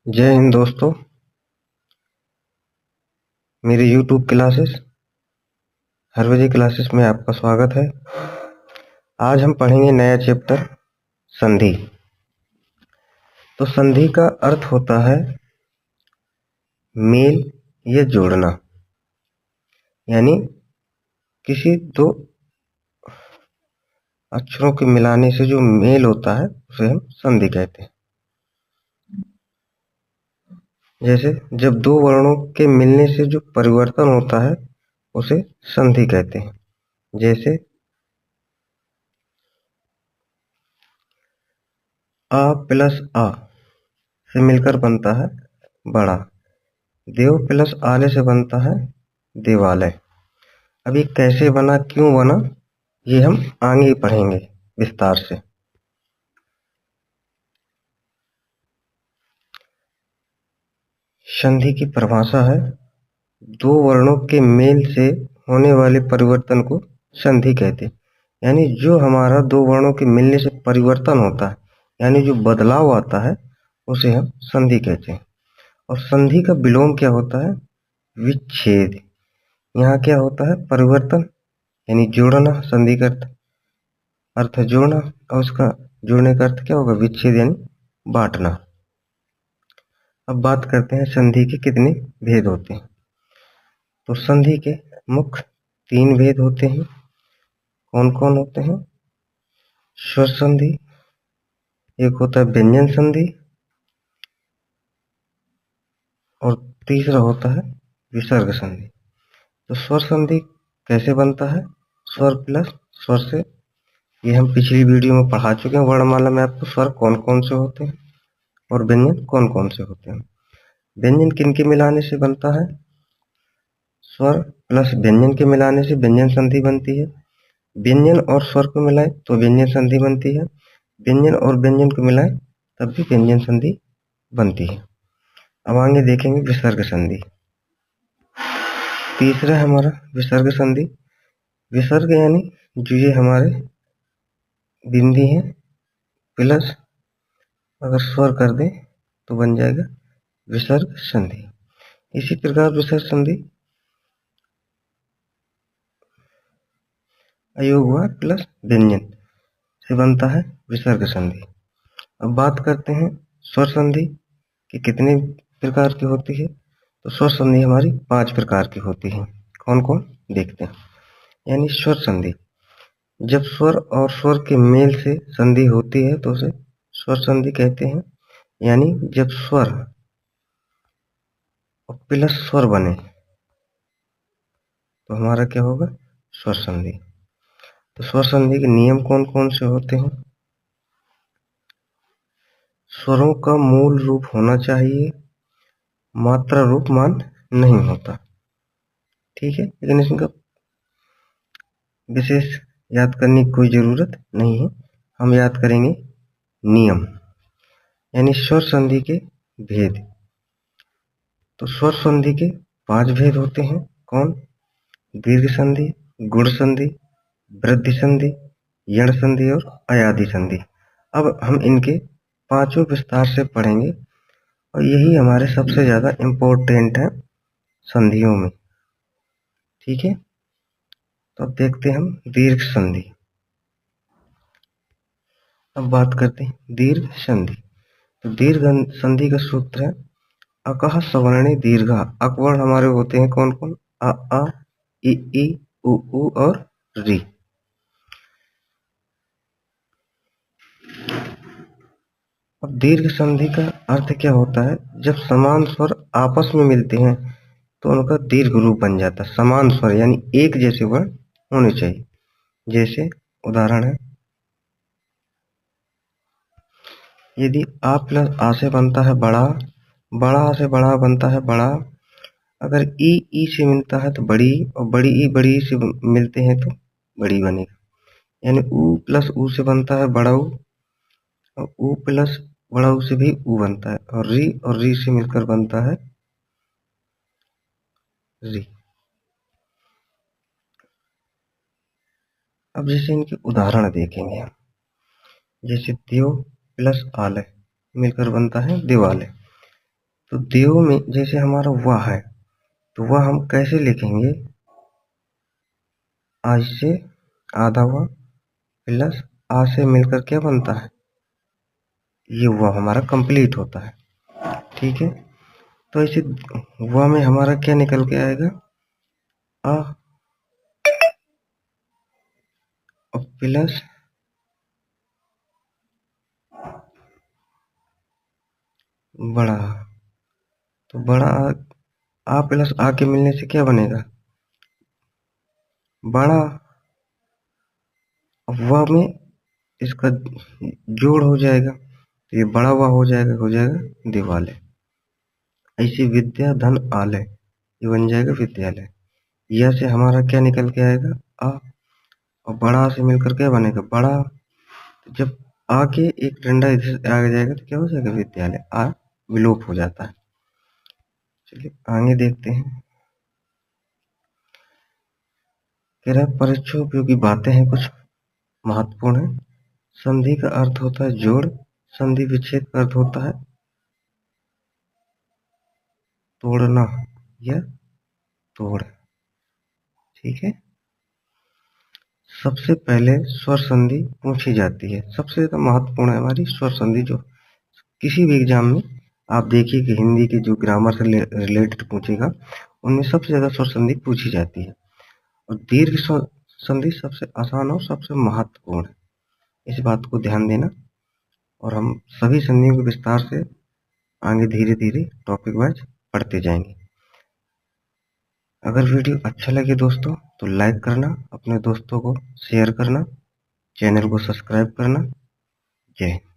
जय हिंद दोस्तों। मेरी YouTube क्लासेस हर बजे क्लासेस में आपका स्वागत है। आज हम पढ़ेंगे नया चैप्टर संधि। तो संधि का अर्थ होता है मेल या जोड़ना, यानी किसी दो अक्षरों के मिलाने से जो मेल होता है उसे हम संधि कहते हैं। जैसे जब दो वर्णों के मिलने से जो परिवर्तन होता है उसे संधि कहते हैं। जैसे आ प्लस आ से मिलकर बनता है बड़ा। देव प्लस आले से बनता है देवालय। अब ये कैसे बना, क्यों बना, ये हम आगे पढ़ेंगे विस्तार से। संधि की परिभाषा है दो वर्णों के मेल से होने वाले परिवर्तन को संधि कहते हैं। यानी जो हमारा दो वर्णों के मिलने से परिवर्तन होता है, यानी जो बदलाव आता है, उसे हम संधि कहते हैं। और संधि का विलोम क्या होता है? विच्छेद। यहाँ क्या होता है? परिवर्तन यानी जोड़ना। संधि का अर्थ है जोड़ना, और उसका जोड़ने का अर्थ क्या होगा? विच्छेद यानी बांटना। अब बात करते हैं संधि के कितने भेद होते हैं। तो संधि के मुख्य 3 भेद होते हैं। कौन कौन होते हैं? स्वर संधि, एक होता है व्यंजन संधि, और तीसरा होता है विसर्ग संधि। तो स्वर संधि कैसे बनता है? स्वर प्लस स्वर से। ये हम पिछली वीडियो में पढ़ा चुके हैं। वर्णमाला में आपको स्वर कौन कौन से होते हैं और व्यंजन कौन कौन से होते हैं। व्यंजन किनके मिलाने से बनता है? स्वर प्लस व्यंजन के मिलाने से व्यंजन संधि बनती है। व्यंजन और स्वर को मिलाए तो व्यंजन संधि बनती है। व्यंजन और व्यंजन को मिलाए तब भी व्यंजन संधि बनती है। अब आगे देखेंगे विसर्ग संधि। तीसरा है हमारा विसर्ग संधि। विसर्ग यानी जो ये हमारे बिंदी है प्लस अगर स्वर कर दें तो बन जाएगा विसर्ग संधि। इसी प्रकार विसर्ग संधि अयोग हुआ प्लस व्यंजन से बनता है विसर्ग संधि। अब बात करते हैं स्वर संधि कि कितने प्रकार की होती है। तो स्वर संधि हमारी 5 प्रकार की होती है। कौन कौन देखते हैं। यानी स्वर संधि, जब स्वर और स्वर के मेल से संधि होती है तो उसे स्वर संधि कहते हैं। यानी जब स्वर और प्लस स्वर बने तो हमारा क्या होगा? स्वर संधि। तो स्वर संधि के नियम कौन कौन से होते हैं? स्वरों का मूल रूप होना चाहिए, मात्रा रूप मान नहीं होता। ठीक है, लेकिन इसका विशेष याद करने की कोई जरूरत नहीं है। हम याद करेंगे नियम, यानी स्वर संधि के भेद। तो स्वर संधि के 5 भेद होते हैं। कौन? दीर्घ संधि, गुण संधि, वृद्धि संधि, यण संधि और अयादि संधि। अब हम इनके पांचों विस्तार से पढ़ेंगे और यही हमारे सबसे ज्यादा इम्पोर्टेंट है संधियों में। ठीक है, तो अब देखते हैं हम दीर्घ संधि। अब बात करते हैं दीर्घ संधि। तो दीर्घ संधि का सूत्र है अकह सवर्णे दीर्घा। अकवर्ण हमारे होते हैं कौन कौन? आ ई उ और री। अब दीर्घ संधि का अर्थ क्या होता है? जब समान स्वर आपस में मिलते हैं तो उनका दीर्घ रूप बन जाता है। समान स्वर यानी एक जैसे वर्ण होने चाहिए। जैसे उदाहरण है, यदि आ प्लस आ से बनता है बड़ा, बड़ा आ से बड़ा बनता है बड़ा। अगर ई से मिलता है तो बड़ी, और बड़ी से मिलते हैं तो बड़ी बनेगा। यानी ऊ प्लस ऊ से बनता है बड़ा ऊ, और ऊ प्लस बड़ा ऊ से भी ऊ बनता है, और री से मिलकर बनता है री। अब जैसे इनके उदाहरण देखेंगे हम। जैसे देव प्लस आलय मिलकर बनता है देवालय। तो देव में जैसे हमारा वह है, तो वह हम कैसे लिखेंगे? आज से आधा वह प्लस आ से मिलकर क्या बनता है? ये वह हमारा कंप्लीट होता है। ठीक है, तो इसे वह में हमारा क्या निकल के आएगा? आ और प्लस बड़ा। तो बड़ा आ प्लस आ के मिलने से क्या बनेगा? बड़ा। अब वह में इसका जोड़ हो जाएगा, तो ये बड़ा हुआ हो जाएगा दिवाले। ऐसी विद्या धन आलय, ये बन जाएगा विद्यालय। यह से हमारा क्या निकल के आएगा? आ। और बड़ा से मिलकर क्या बनेगा? बड़ा। तो जब आ के एक डंडा इधर से आ जाएगा तो क्या हो जाएगा? विद्यालय। आ विलोप हो जाता है। चलिए आगे देखते हैं। कह रहा है परीक्षा उपयोगी बातें हैं, कुछ महत्वपूर्ण है। संधि का अर्थ होता है जोड़, संधि विच्छेद का अर्थ होता है तोड़ना या तोड़। ठीक है, सबसे पहले स्वर संधि पूछी जाती है। सबसे ज्यादा महत्वपूर्ण है हमारी स्वर संधि, जो किसी भी एग्जाम में आप देखिए कि हिंदी के जो ग्रामर से रिलेटेड पूछेगा, उनमें सबसे ज्यादा स्वर संधि पूछी जाती है। और दीर्घ स्वर संधि सबसे आसान और सबसे महत्वपूर्ण है, इस बात को ध्यान देना। और हम सभी संधियों को विस्तार से आगे धीरे धीरे टॉपिक वाइज पढ़ते जाएंगे। अगर वीडियो अच्छा लगे दोस्तों तो लाइक करना, अपने दोस्तों को शेयर करना, चैनल को सब्सक्राइब करना। जय हिंद।